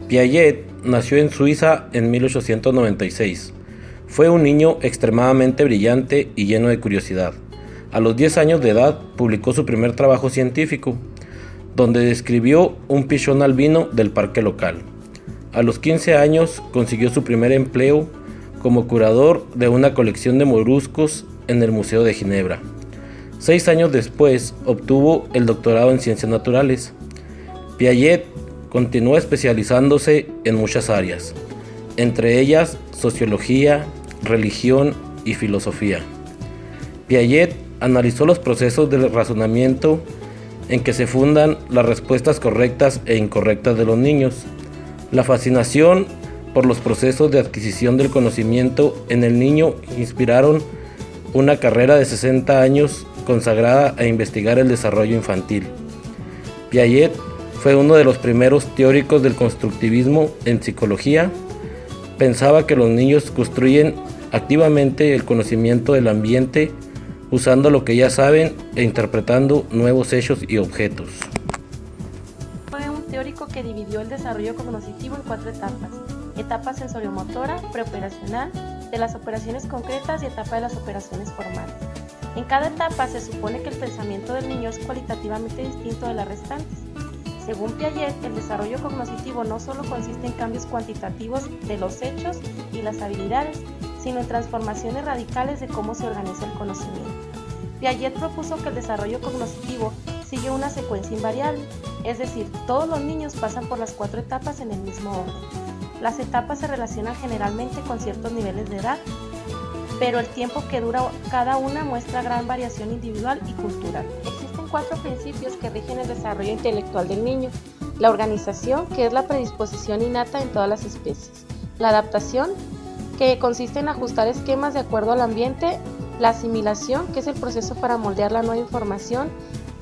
Piaget nació en Suiza en 1896. Fue un niño extremadamente brillante y lleno de curiosidad. A los 10 años de edad publicó su primer trabajo científico, donde describió un pichón albino del parque local. A los 15 años consiguió su primer empleo como curador de una colección de moluscos en el Museo de Ginebra. 6 años después obtuvo el doctorado en Ciencias Naturales. Piaget continuó especializándose en muchas áreas, entre ellas sociología, religión y filosofía. Piaget analizó los procesos del razonamiento en que se fundan las respuestas correctas e incorrectas de los niños. La fascinación por los procesos de adquisición del conocimiento en el niño inspiraron una carrera de 60 años consagrada a investigar el desarrollo infantil. Piaget fue uno de los primeros teóricos del constructivismo en psicología. Pensaba que los niños construyen activamente el conocimiento del ambiente usando lo que ya saben e interpretando nuevos hechos y objetos. Fue un teórico que dividió el desarrollo cognitivo en 4 etapas: etapa sensoriomotora, preoperacional, de las operaciones concretas y etapa de las operaciones formales. En cada etapa se supone que el pensamiento del niño es cualitativamente distinto de las restantes. Según Piaget, el desarrollo cognitivo no solo consiste en cambios cuantitativos de los hechos y las habilidades, sino en transformaciones radicales de cómo se organiza el conocimiento. Piaget propuso que el desarrollo cognitivo sigue una secuencia invariable, es decir, todos los niños pasan por las 4 etapas en el mismo orden. Las etapas se relacionan generalmente con ciertos niveles de edad, pero el tiempo que dura cada una muestra gran variación individual y cultural. Existen 4 principios que rigen el desarrollo intelectual del niño: la organización, que es la predisposición innata en todas las especies; la adaptación, que consiste en ajustar esquemas de acuerdo al ambiente; la asimilación, que es el proceso para moldear la nueva información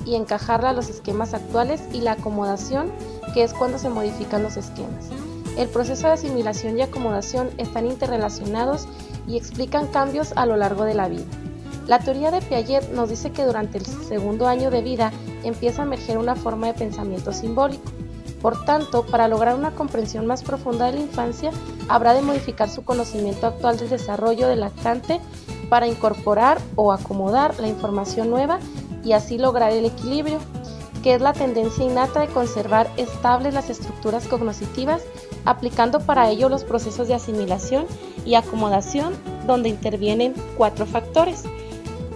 y encajarla a los esquemas actuales; y la acomodación, que es cuando se modifican los esquemas. El proceso de asimilación y acomodación están interrelacionados y explican cambios a lo largo de la vida. La teoría de Piaget nos dice que durante el segundo año de vida empieza a emerger una forma de pensamiento simbólico. Por tanto, para lograr una comprensión más profunda de la infancia, habrá de modificar su conocimiento actual del desarrollo del lactante para incorporar o acomodar la información nueva y así lograr el equilibrio, que es la tendencia innata de conservar estables las estructuras cognitivas, aplicando para ello los procesos de asimilación y acomodación, donde intervienen 4 factores: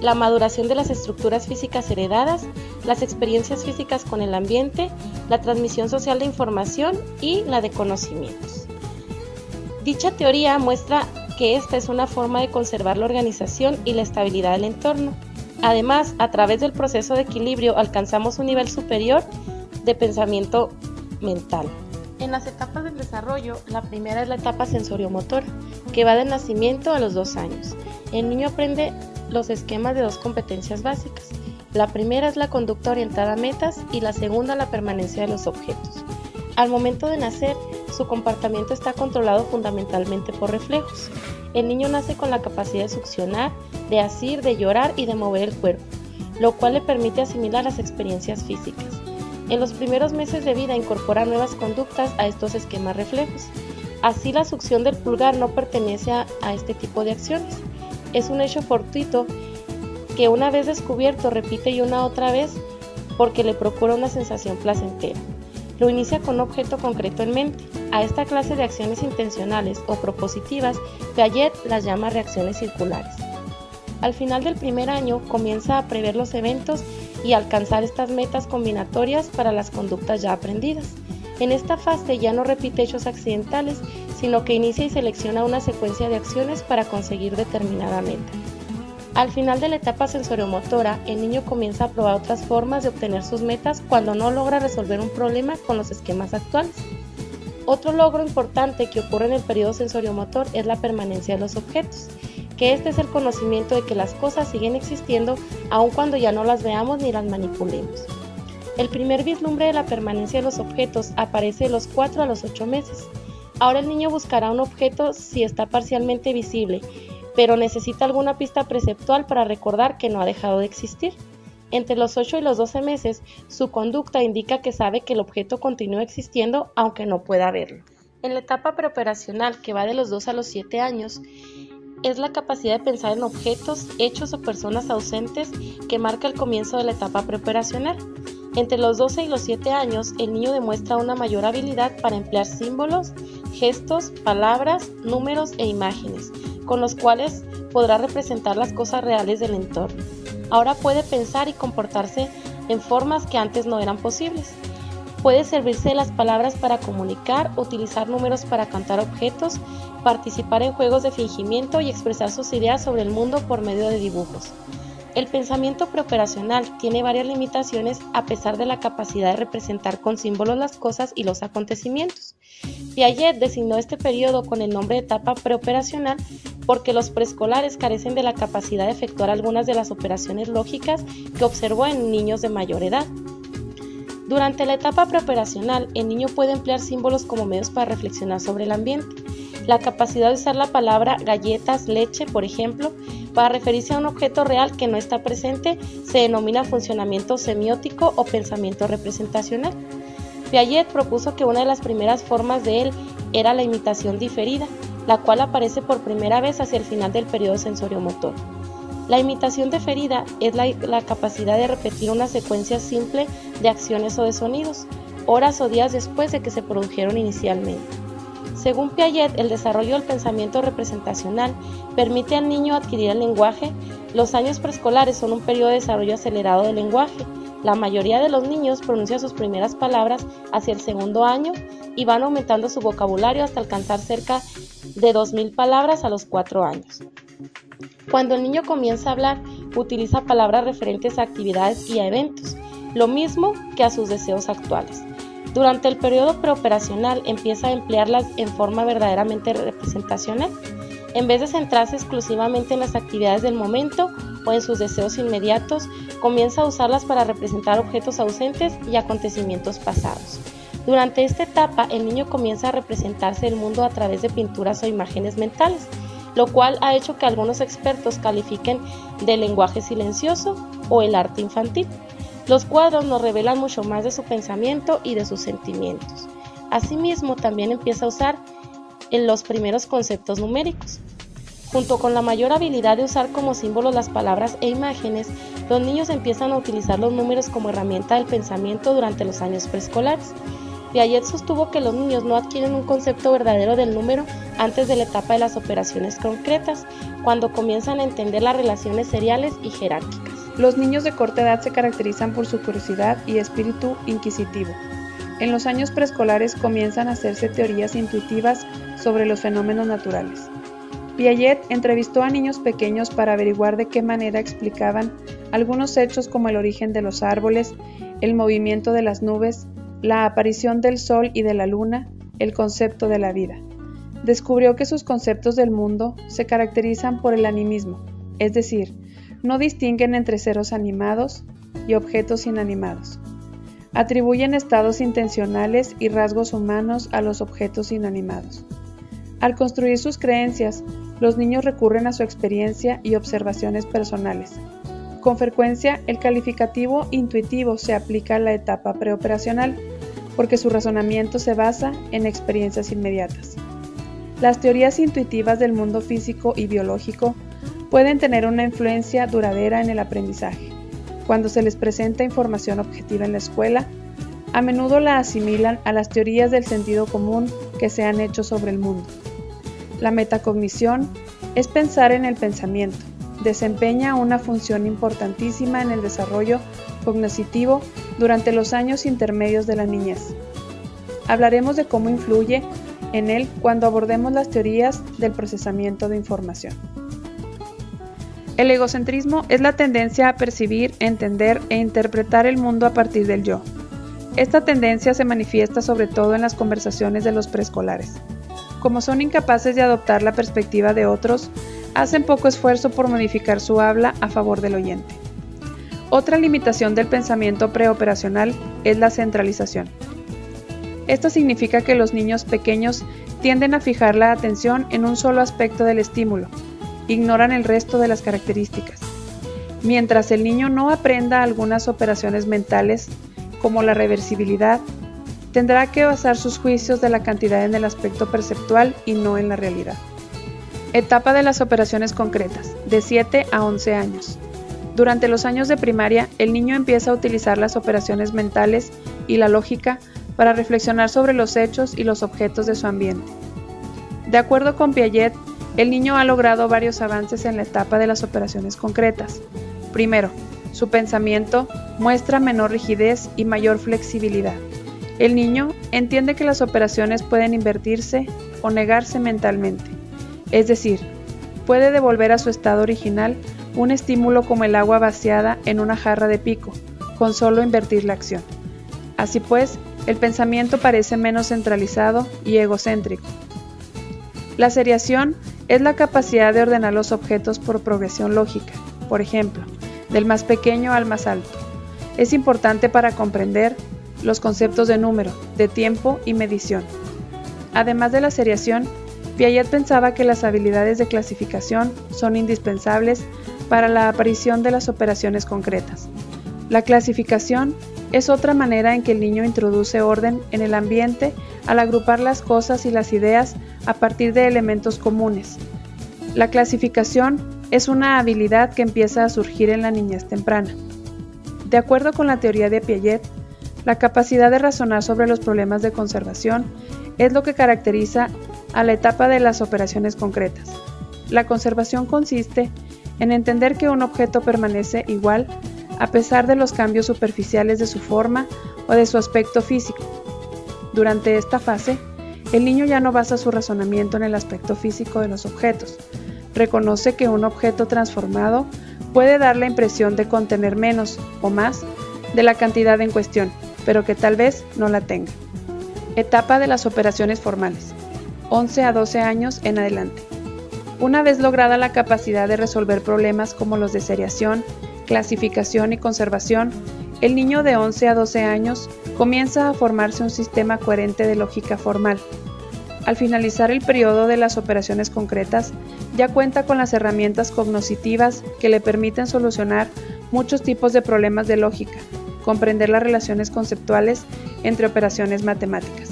la maduración de las estructuras físicas heredadas, las experiencias físicas con el ambiente, la transmisión social de información y la de conocimientos. Dicha teoría muestra que esta es una forma de conservar la organización y la estabilidad del entorno. Además, a través del proceso de equilibrio alcanzamos un nivel superior de pensamiento mental. En las etapas del desarrollo, la primera es la etapa sensoriomotora, que va del nacimiento a los 2 años. El niño aprende los esquemas de 2 competencias básicas. La primera es la conducta orientada a metas y la segunda la permanencia de los objetos. Al momento de nacer, su comportamiento está controlado fundamentalmente por reflejos. El niño nace con la capacidad de succionar, de asir, de llorar y de mover el cuerpo, lo cual le permite asimilar las experiencias físicas. En los primeros meses de vida incorpora nuevas conductas a estos esquemas reflejos. Así, la succión del pulgar no pertenece a este tipo de acciones. Es un hecho fortuito que, una vez descubierto, repite y una otra vez porque le procura una sensación placentera. Lo inicia con un objeto concreto en mente. A esta clase de acciones intencionales o propositivas, Piaget las llama reacciones circulares. Al final del primer año comienza a prever los eventos y alcanzar estas metas combinatorias para las conductas ya aprendidas. En esta fase ya no repite hechos accidentales, sino que inicia y selecciona una secuencia de acciones para conseguir determinada meta. Al final de la etapa sensoriomotora, el niño comienza a probar otras formas de obtener sus metas cuando no logra resolver un problema con los esquemas actuales. Otro logro importante que ocurre en el periodo sensoriomotor es la permanencia de los objetos, que este es el conocimiento de que las cosas siguen existiendo aun cuando ya no las veamos ni las manipulemos. El primer vislumbre de la permanencia de los objetos aparece de los 4 a los 8 meses. Ahora el niño buscará un objeto si está parcialmente visible, pero necesita alguna pista perceptual para recordar que no ha dejado de existir. Entre los 8 y los 12 meses, su conducta indica que sabe que el objeto continúa existiendo aunque no pueda verlo. En la etapa preoperacional, que va de los 2 a los 7 años, es la capacidad de pensar en objetos, hechos o personas ausentes que marca el comienzo de la etapa preoperacional. Entre los 12 y los 7 años, el niño demuestra una mayor habilidad para emplear símbolos, gestos, palabras, números e imágenes, con los cuales podrá representar las cosas reales del entorno. Ahora puede pensar y comportarse en formas que antes no eran posibles. Puede servirse de las palabras para comunicar, utilizar números para cantar objetos, participar en juegos de fingimiento y expresar sus ideas sobre el mundo por medio de dibujos. El pensamiento preoperacional tiene varias limitaciones a pesar de la capacidad de representar con símbolos las cosas y los acontecimientos. Piaget designó este periodo con el nombre de etapa preoperacional porque los preescolares carecen de la capacidad de efectuar algunas de las operaciones lógicas que observó en niños de mayor edad. Durante la etapa preoperacional, el niño puede emplear símbolos como medios para reflexionar sobre el ambiente. La capacidad de usar la palabra galletas, leche, por ejemplo, para referirse a un objeto real que no está presente, se denomina funcionamiento semiótico o pensamiento representacional. Piaget propuso que una de las primeras formas de él era la imitación diferida, la cual aparece por primera vez hacia el final del periodo sensoriomotor. La imitación diferida es la capacidad de repetir una secuencia simple de acciones o de sonidos, horas o días después de que se produjeron inicialmente. Según Piaget, el desarrollo del pensamiento representacional permite al niño adquirir el lenguaje. Los años preescolares son un periodo de desarrollo acelerado del lenguaje. La mayoría de los niños pronuncian sus primeras palabras hacia el segundo año y van aumentando su vocabulario hasta alcanzar cerca de 2.000 palabras a los 4 años. Cuando el niño comienza a hablar, utiliza palabras referentes a actividades y a eventos, lo mismo que a sus deseos actuales. Durante el periodo preoperacional empieza a emplearlas en forma verdaderamente representacional, en vez de centrarse exclusivamente en las actividades del momento o en sus deseos inmediatos, comienza a usarlas para representar objetos ausentes y acontecimientos pasados. Durante esta etapa, el niño comienza a representarse el mundo a través de pinturas o imágenes mentales, lo cual ha hecho que algunos expertos califiquen de lenguaje silencioso o el arte infantil. Los cuadros nos revelan mucho más de su pensamiento y de sus sentimientos. Asimismo, también empieza a usar en los primeros conceptos numéricos. Junto con la mayor habilidad de usar como símbolos las palabras e imágenes, los niños empiezan a utilizar los números como herramienta del pensamiento durante los años preescolares. Piaget sostuvo que los niños no adquieren un concepto verdadero del número antes de la etapa de las operaciones concretas, cuando comienzan a entender las relaciones seriales y jerárquicas. Los niños de corta edad se caracterizan por su curiosidad y espíritu inquisitivo. En los años preescolares comienzan a hacerse teorías intuitivas sobre los fenómenos naturales. Piaget entrevistó a niños pequeños para averiguar de qué manera explicaban algunos hechos como el origen de los árboles, el movimiento de las nubes, la aparición del sol y de la luna, el concepto de la vida. Descubrió que sus conceptos del mundo se caracterizan por el animismo, es decir, no distinguen entre seres animados y objetos inanimados. Atribuyen estados intencionales y rasgos humanos a los objetos inanimados. Al construir sus creencias, los niños recurren a su experiencia y observaciones personales. Con frecuencia, el calificativo intuitivo se aplica a la etapa preoperacional, porque su razonamiento se basa en experiencias inmediatas. Las teorías intuitivas del mundo físico y biológico pueden tener una influencia duradera en el aprendizaje. Cuando se les presenta información objetiva en la escuela, a menudo la asimilan a las teorías del sentido común que se han hecho sobre el mundo. La metacognición es pensar en el pensamiento. Desempeña una función importantísima en el desarrollo cognitivo durante los años intermedios de la niñez. Hablaremos de cómo influye en él cuando abordemos las teorías del procesamiento de información. El egocentrismo es la tendencia a percibir, entender e interpretar el mundo a partir del yo. Esta tendencia se manifiesta sobre todo en las conversaciones de los preescolares. Como son incapaces de adoptar la perspectiva de otros, hacen poco esfuerzo por modificar su habla a favor del oyente. Otra limitación del pensamiento preoperacional es la centralización. Esto significa que los niños pequeños tienden a fijar la atención en un solo aspecto del estímulo, ignoran el resto de las características. Mientras el niño no aprenda algunas operaciones mentales, como la reversibilidad, tendrá que basar sus juicios de la cantidad en el aspecto perceptual y no en la realidad. Etapa de las operaciones concretas, de 7 a 11 años. Durante los años de primaria, el niño empieza a utilizar las operaciones mentales y la lógica para reflexionar sobre los hechos y los objetos de su ambiente. De acuerdo con Piaget, el niño ha logrado varios avances en la etapa de las operaciones concretas. Primero, su pensamiento muestra menor rigidez y mayor flexibilidad. El niño entiende que las operaciones pueden invertirse o negarse mentalmente. Es decir, puede devolver a su estado original un estímulo como el agua vaciada en una jarra de pico, con solo invertir la acción. Así pues, el pensamiento parece menos centralizado y egocéntrico. La seriación es la capacidad de ordenar los objetos por progresión lógica, por ejemplo, del más pequeño al más alto. Es importante para comprender los conceptos de número, de tiempo y medición. Además de la seriación, Piaget pensaba que las habilidades de clasificación son indispensables para la aparición de las operaciones concretas. La clasificación es otra manera en que el niño introduce orden en el ambiente al agrupar las cosas y las ideas a partir de elementos comunes. La clasificación es una habilidad que empieza a surgir en la niñez temprana. De acuerdo con la teoría de Piaget, la capacidad de razonar sobre los problemas de conservación es lo que caracteriza a la etapa de las operaciones concretas. La conservación consiste en entender que un objeto permanece igual a pesar de los cambios superficiales de su forma o de su aspecto físico. Durante esta fase, el niño ya no basa su razonamiento en el aspecto físico de los objetos. Reconoce que un objeto transformado puede dar la impresión de contener menos o más de la cantidad en cuestión, pero que tal vez no la tenga. Etapa de las operaciones formales, 11 a 12 años en adelante. Una vez lograda la capacidad de resolver problemas como los de seriación, clasificación y conservación, el niño de 11 a 12 años comienza a formarse un sistema coherente de lógica formal. Al finalizar el periodo de las operaciones concretas, ya cuenta con las herramientas cognoscitivas que le permiten solucionar muchos tipos de problemas de lógica, comprender las relaciones conceptuales entre operaciones matemáticas.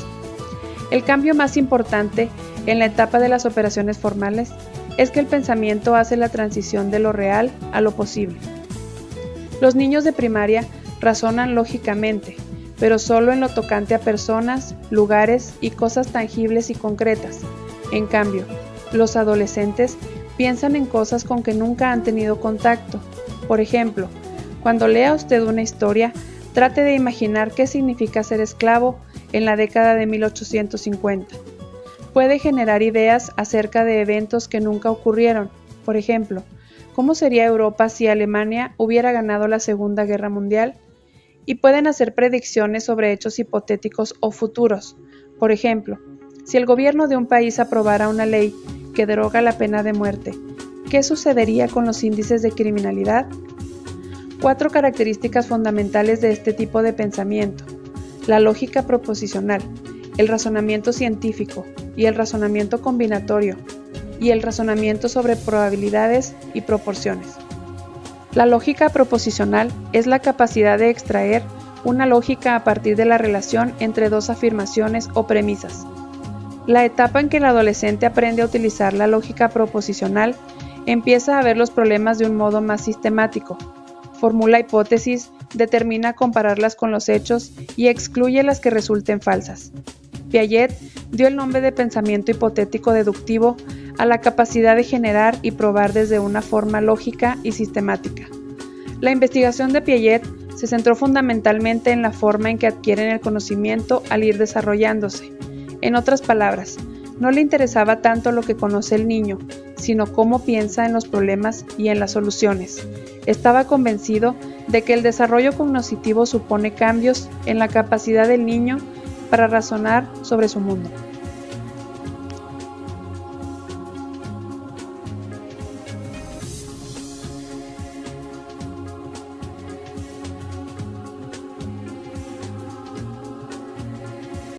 El cambio más importante en la etapa de las operaciones formales es que el pensamiento hace la transición de lo real a lo posible. Los niños de primaria razonan lógicamente, pero solo en lo tocante a personas, lugares y cosas tangibles y concretas. En cambio, los adolescentes piensan en cosas con que nunca han tenido contacto. Por ejemplo, cuando lea usted una historia, trate de imaginar qué significa ser esclavo en la década de 1850. Puede generar ideas acerca de eventos que nunca ocurrieron. Por ejemplo, ¿cómo sería Europa si Alemania hubiera ganado la Segunda Guerra Mundial? Y pueden hacer predicciones sobre hechos hipotéticos o futuros. Por ejemplo, si el gobierno de un país aprobara una ley que deroga la pena de muerte, ¿qué sucedería con los índices de criminalidad? 4 características fundamentales de este tipo de pensamiento: la lógica proposicional, el razonamiento científico y el razonamiento combinatorio, y el razonamiento sobre probabilidades y proporciones. La lógica proposicional es la capacidad de extraer una lógica a partir de la relación entre dos afirmaciones o premisas. La etapa en que el adolescente aprende a utilizar la lógica proposicional empieza a ver los problemas de un modo más sistemático, formula hipótesis, determina compararlas con los hechos y excluye las que resulten falsas. Piaget dio el nombre de pensamiento hipotético deductivo a la capacidad de generar y probar desde una forma lógica y sistemática. La investigación de Piaget se centró fundamentalmente en la forma en que adquieren el conocimiento al ir desarrollándose. En otras palabras, no le interesaba tanto lo que conoce el niño, sino cómo piensa en los problemas y en las soluciones. Estaba convencido de que el desarrollo cognoscitivo supone cambios en la capacidad del niño para razonar sobre su mundo.